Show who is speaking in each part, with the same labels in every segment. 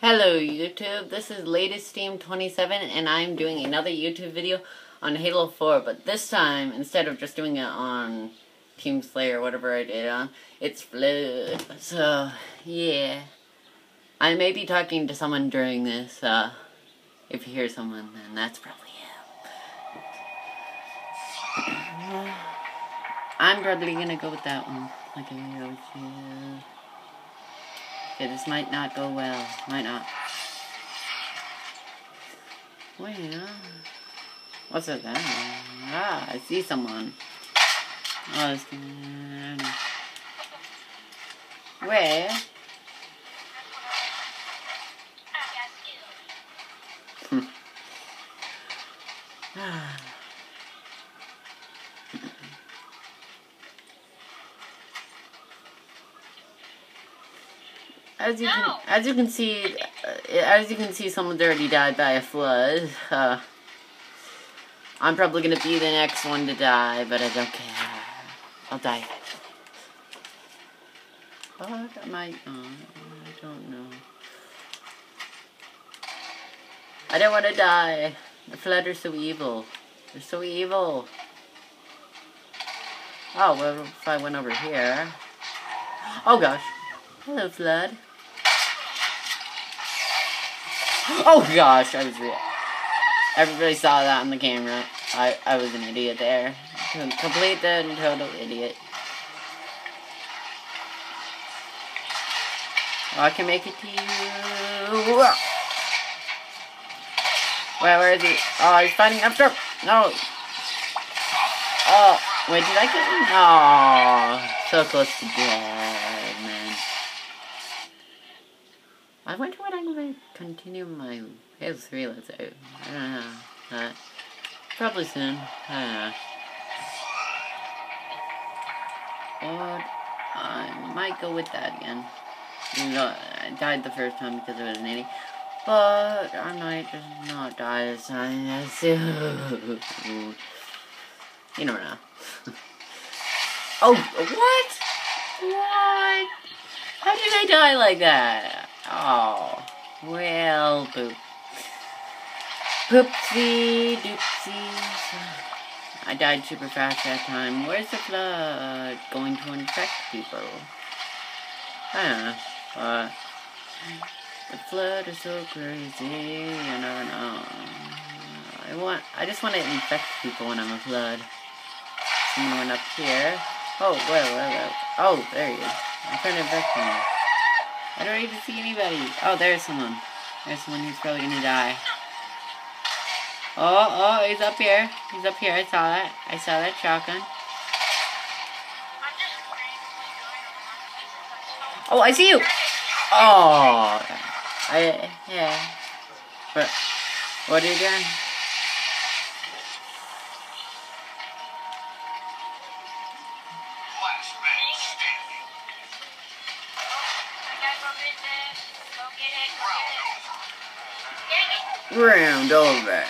Speaker 1: Hello YouTube, this is LatestSteam27 and I'm doing another YouTube video on Halo 4, but this time, instead of just doing it on Team Slayer or whatever I did on, it's Flood. So, yeah. I may be talking to someone during this, if you hear someone, then that's probably him. I'm probably gonna go with that one. Okay, this might not go well. Might not. Well, what's that? Ah, I see someone. Oh, this can... Where? As you can see, someone's already died by a flood. I'm probably gonna be the next one to die, but I don't care. I'll die. But I might not. I don't know. I don't want to die. The flood are so evil. They're so evil. Oh, well, if I went over here. Oh gosh. Hello, flood. Oh gosh, everybody saw that on the camera. I was an idiot there. Complete and total idiot. Oh, I can make it to you. Where is he? Oh, he's fighting up there. No. Oh, wait, did I get him? Oh, so close to death, man. I wonder when I'm going to continue my Halo 3 Let's Go. I don't know. Probably soon. I don't know. Or I might go with that again. Even though I died the first time because I was an idiot. But I might just not die this time. You never know. Oh, what? What? How did I die like that? Oh, well, boop. Poopsie doopsies. I died super fast that time. Where's the flood going to infect people? I don't know. The flood is so crazy, you never know. I just want to infect people when I'm a flood. Someone went up here. Oh, whoa. Oh, there he is. I'm trying to infect him. I don't even see anybody. Oh, there's someone. There's someone who's probably gonna die. Oh, he's up here. He's up here. I saw that. I saw that shotgun. Oh, I see you. Oh, yeah. But what are you doing? Round over.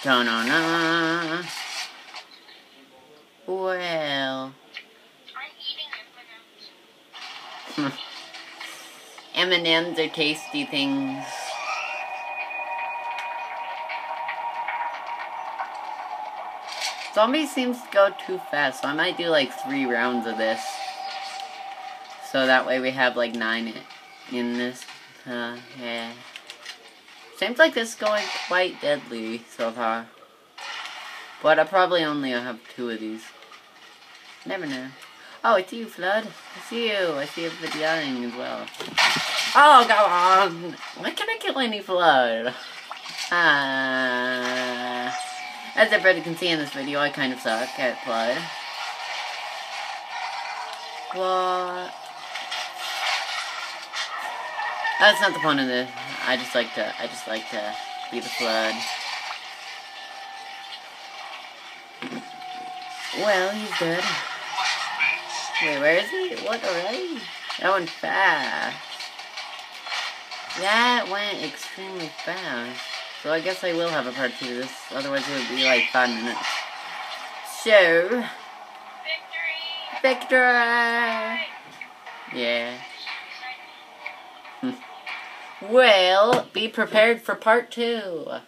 Speaker 1: Da-na-na. Well. M&M's are tasty things. Zombie seems to go too fast, so I might do like 3 rounds of this. So that way we have like 9 in this. Yeah. Seems like this is going quite deadly so far. But I probably only have 2 of these. Never know. Oh, it's you, Flood. I see you. I see everybody yelling as well. Oh, go on. Why can't I kill any Flood? As everybody can see in this video, I kind of suck at Flood. What? That's not the point of this. I just like to be the Flood. Well, he's dead. Wait, where is he? What, already? That went fast. That went extremely fast. So I guess I will have a part 2 of this. Otherwise it would be like 5 minutes. So... Victory! Yeah. Well, be prepared for part 2.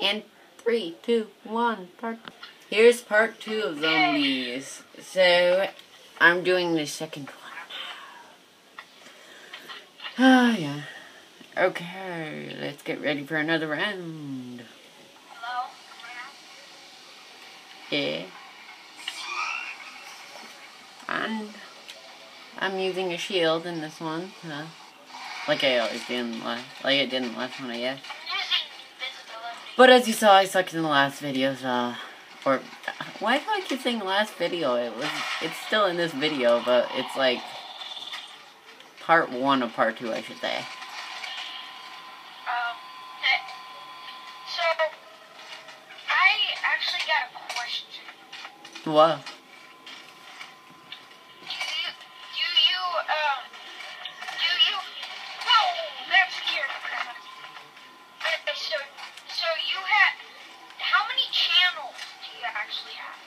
Speaker 1: And 3, 2, 1, Here's part 2 of zombies. So, I'm doing the second one. Ah, yeah. Okay, let's get ready for another round.
Speaker 2: Hello?
Speaker 1: Yeah. And I'm using a shield in this one. Like I always did in the last, like I did in the last one, I guess. But as you saw, I sucked in the last video, so... Or, why do I keep saying the last video? It's still in this video, but it's like... part 1 of part 2, I should say.
Speaker 2: So, I actually got a question.
Speaker 1: What?
Speaker 2: Whoa, that scared the crap out of me. Okay, so you have, how many channels do you actually have?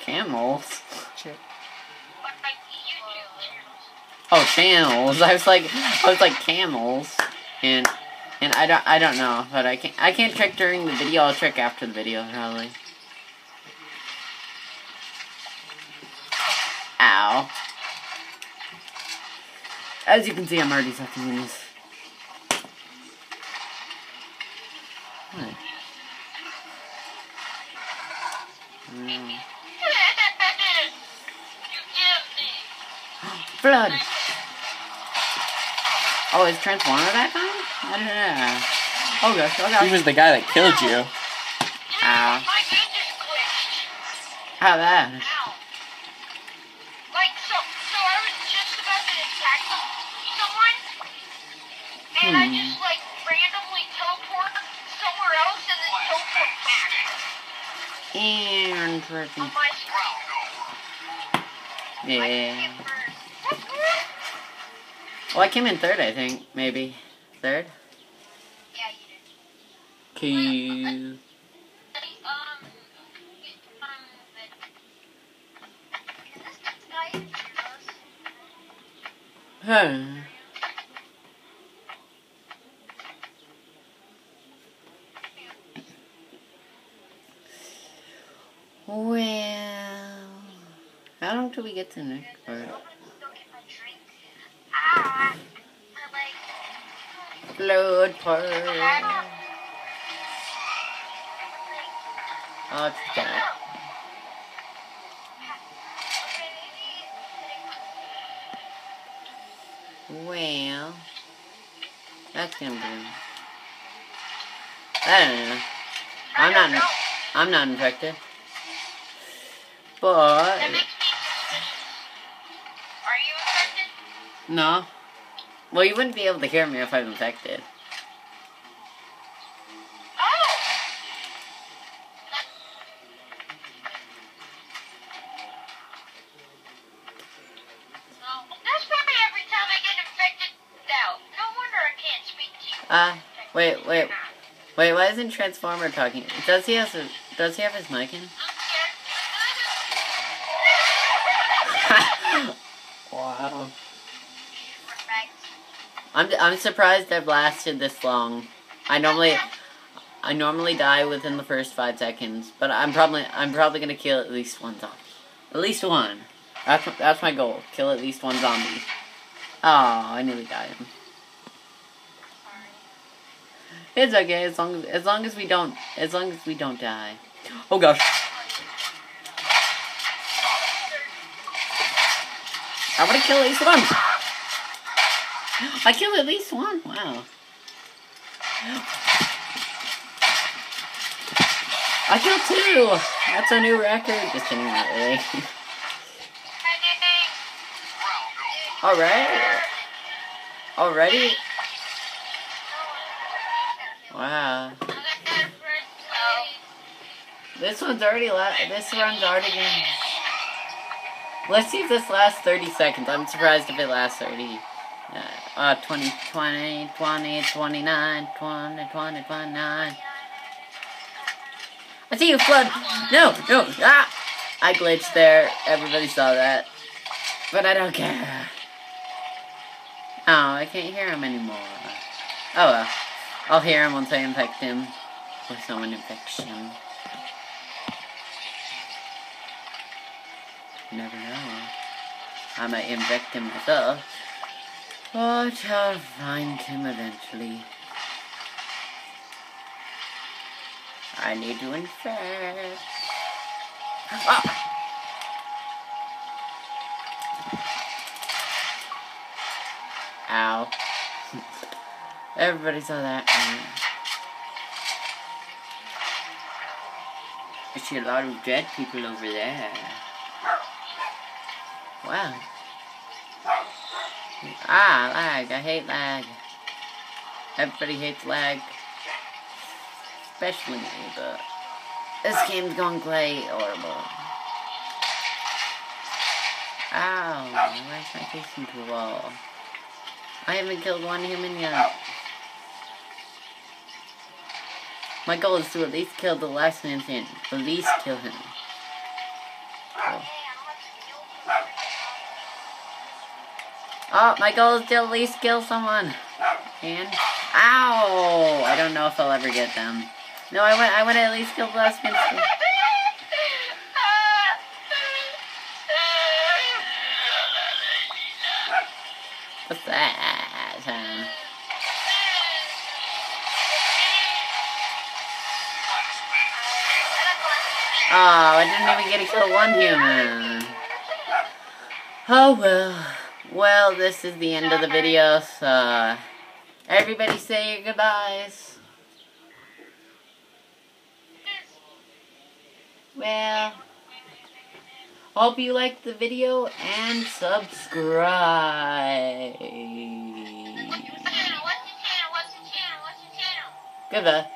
Speaker 1: Camels?
Speaker 2: Like YouTube channels.
Speaker 1: Oh, channels. I was like camels. And I don't know, but I can't check during the video. I'll check after the video, probably. Ow. As you can see, I'm already sucking in this. What? Flood! Oh, is Transformer that time? I don't know. Oh gosh, oh gosh.
Speaker 3: He was the guy that killed you.
Speaker 1: Ow.
Speaker 2: My game just glitched.
Speaker 1: How that?
Speaker 2: Ow. Like, so I was just about to attack someone, and I just, like, randomly teleport somewhere else and then teleport back.
Speaker 1: Interesting.
Speaker 2: On my screen.
Speaker 1: Yeah. Well, I came in 3rd, I think. Maybe. 3rd?
Speaker 2: Yeah, you did.
Speaker 1: Cool. Huh. Well, how long till we get to the next part? Flood part. Oh, it's that. Well, that's gonna be. I don't know. I'm not infected. But
Speaker 2: That makes me suspicious. Are you infected?
Speaker 1: no. Well, you wouldn't be able to hear me if I'm infected.
Speaker 2: Oh! That's probably every time I get infected out. No wonder I can't speak to you.
Speaker 1: Wait, why isn't Transformer talking? Does he have his mic in? Wow. I'm surprised I've lasted this long. I normally die within the first 5 seconds, but I'm probably gonna kill at least one zombie. At least one. That's my goal. Kill at least one zombie. Oh, I nearly got him. It's okay as long as we don't die. Oh gosh. I want to kill at least one. I killed at least one. Wow. I killed 2. That's a new record. Just kidding, not really. Already? Wow. This run's already done. Let's see if this lasts 30 seconds. I'm surprised if it lasts 30. 20, 20, 20, 29, 20, 20, 29. I see you, Flood! No! Ah! I glitched there. Everybody saw that. But I don't care. Oh, I can't hear him anymore. Oh well. I'll hear him once I infect him. With someone infection. You never know. I might infect him myself. But I'll find him eventually. I need to infect. Ah! Ow. Everybody saw that. I see a lot of dead people over there. Wow. Ah, lag. I hate lag. Everybody hates lag. Especially me, but this game's going quite horrible. Ow. Why is my face into a wall? I haven't killed one human yet. My goal is to at least kill the last man standing. At least kill him. Cool. Oh, my goal is to at least kill someone. And ow! I don't know if I'll ever get them. No, I want to at least kill the last man standing. What's that? Oh, I didn't even get to kill one human. Oh well. Well, this is the end of the video, so everybody say your goodbyes. Well, hope you liked the video and subscribe.
Speaker 2: What's the channel?
Speaker 1: Goodbye.